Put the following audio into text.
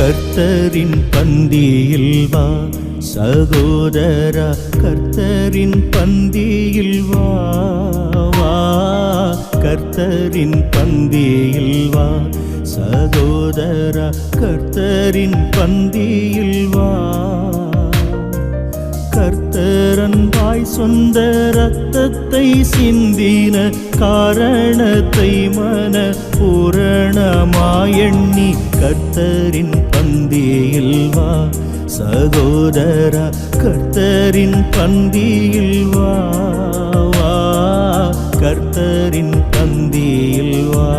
கர்த்தரின் பந்தியில் வா சகோதரா, கர்த்தரின் பந்தியில் வா வா, கர்த்தரின் பந்தியில் வா சகோதரா, கர்த்தரின் பந்தியில் வா. கர்த்தரன்பாய் சொந்த இரத்தத்தை சிந்தின காரணத்தை மன பூரணமாயெண்ணி கர்த்தரின் பந்தியில் வா சகோதரா, கர்த்தரின் பந்தியில் வா வா, கர்த்தரின் பந்தியில் வா.